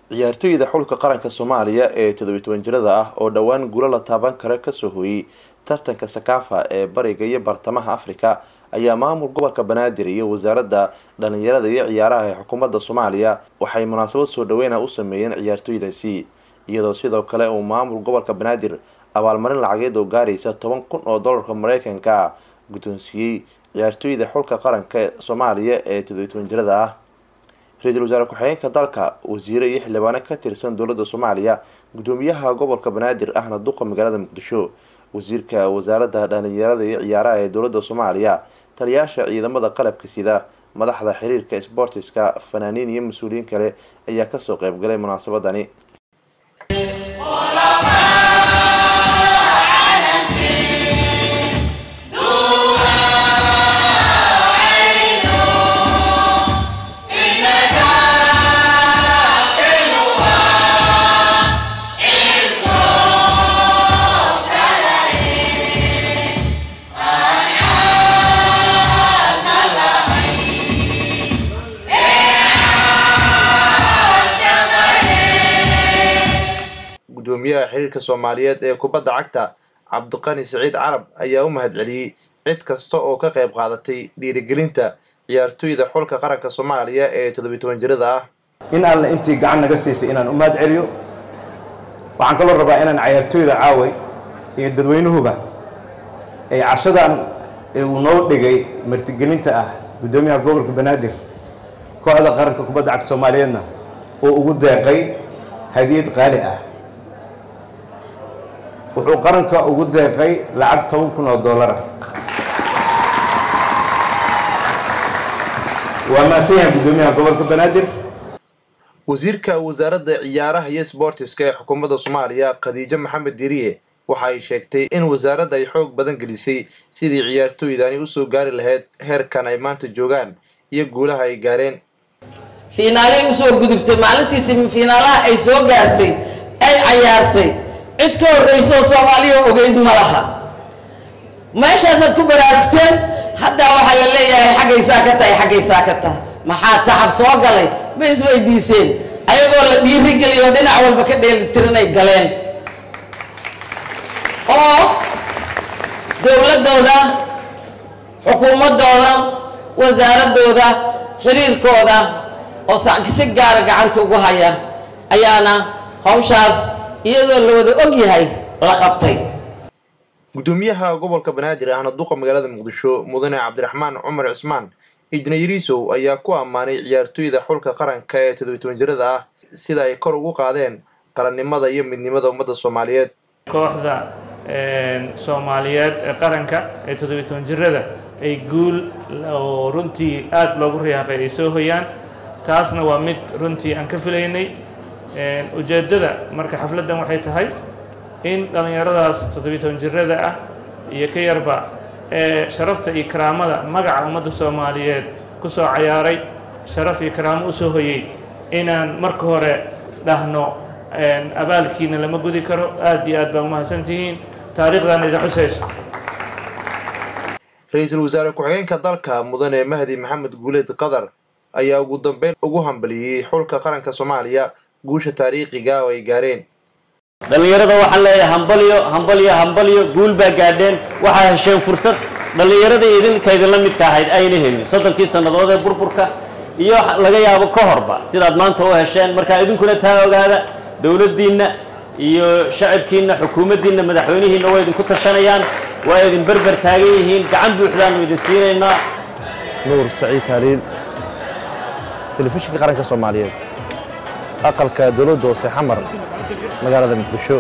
ciyaartoyda xulka qaranka Soomaaliya ee 17 jirada ah oo dhawaan guulo la taaban kara ka soo hooyay tartanka Sakafa ee bariga iyo bartamaha Afrika ayaa maamul gobolka Banaadir iyo wasaaradda dhalinyarada iyo ciyaaraha ee xukuumadda Soomaaliya waxay munaasabad soo dhaweyn u sameeyeen ciyaartoydaasi iyadoo sidoo kale uu maamul gobolka Banaadir abaalmarin lacageed oo gaaraysa $10,000 Mareykanka guddoonsiiyay ciyaartoyda xulka qaranka Soomaaliya ee 17 jirada ah. Ra'iisul Wasaare ku-xigeenka dalka wasiir iyo xildhibaan ka tirsan dowladda Soomaaliya gudoomiyaha gobolka Banaadir ahna duqa magaalada Muqdisho wasiirka wasaaradda dhalinyarada iyo ciyaaraha ee dowladda Soomaaliya taliyaasha ciidamada qalabka sida madaxda xiriirka sportiska fanaaniin iyo mas'uuliyiin kale ayaa ka soo qayb galay munaasabadani. gudoomiyaha xiriirka Soomaaliyeed ee kubadda cagta Cabdiqani Saciid Carab ayaa u mahadceliyay cid kasta oo ka qayb qaadatay dhiirigelinta ciyaartoyda xulka qaranka Soomaaliya ee 17 jirada ah. in alla intii gacan naga siisay inaan u mahadceliyo waxaan kaloo rabaa inaan ciyaartoyda caaway iyo dadweynuhuba ay cashadan uu noo dhigay martigelinta ah gudoomiyaha gobolka Banaadir kooxda qaranka kubadda cagta Soomaaliyeedna oo ugu deeqay hadiyad qaali ah wuxuu qaranka ugu deeqay lacag $10,000 waa maasiyaan gudoomiyaha gobolka Banaadir. wasiirka wasaaradda ciyaaraha iyo sportiska ee xukuumadda Soomaaliya Khadiija Maxamed Diriye waxa ay sheegtay in wasaaradda ay xoog badan gelisay sidii ciyaartoydani u soo gaari lahayd heerkan ay maanta joogaan iyo guulaha ay gaareen. fiinaalay u soo gudubtay maalintii fiinaalaha ay soo gaartay ay ciyaartay cid ka horeyso Soomaaliya ogeyd malaha meeshaasaad ku baraarugteen hadda waxa la leeyahay xagaysaa ka tahay maxaa tacab soo galay ma isweydiiseen ayagoo la dhiirigeliyo dhinac walba ka dheelitiranay galeen oo dowladooda xukuumadooda wasaaradooda xiriirkooda oo si gaar gacanta ugu haya ayaana hawshaas iyadoo la wada og yahay la qabtay. gudoomiyaha gobolka Banaadir ahna duqa magaalada Muqdisho mudane Cabdiraxmaan Cumar Cismaan Ijneeriso ayaa ku amaanay ciyaartoyda xulka qaranka ee 17 jirada ah sida ay kor ugu qaadeen qarannimada iyo midnimada ummadda Soomaaliyeed. kooxda Soomaaliyeed ee qaranka ee 17 jirada ay guul oo runtii aad loogu riyaaqay ay soo hoyaan taasna waa mid runtii aan ka filaynay. ujeedada marka xafladan waxay tahay in dhalinyaradaas 17 jirada ah iyo ka yarba sharafta iyo karaamada magaca ummadda Soomaaliyeed ku soo ciyaaray sharaf iyo karaamo u soo hoyay inaan marka hore dhahno abaalkiina lama gudi karo aad iyo aad baan u mahadsantihiin taariikhdan idin xusayso. Ra'iisul Wasaare ku-xigeenka dalka mudane Mahdi Maxamed Guuleed Qadar ayaa ugu dambeyn ugu hambaliyay xulka qaranka Soomaaliya guusha taariikhiga oo ay gaareen. dhalinyarada waxaan leeyahay hambaliyo guul baa gaadheen waxaa hesheen fursad dhalinyarada idinla midka ahayd ayna helin 30 sanadood ee burburka iyo laga yaabo ka horba sidaad maanta u hesheen marka idinkuna taa ogaada dawladdiina iyo shacabkiina xukuumaddiina madaxweynihiina way idinku tashanayaan waa idin barbar taagan yihiin gacan buuxdaan idin siinaynaa. Nuur Saciid Haliil telefishinka qaranka Soomaaliyeed aqalka dawladda oo Xamar magaalada Muqdisho.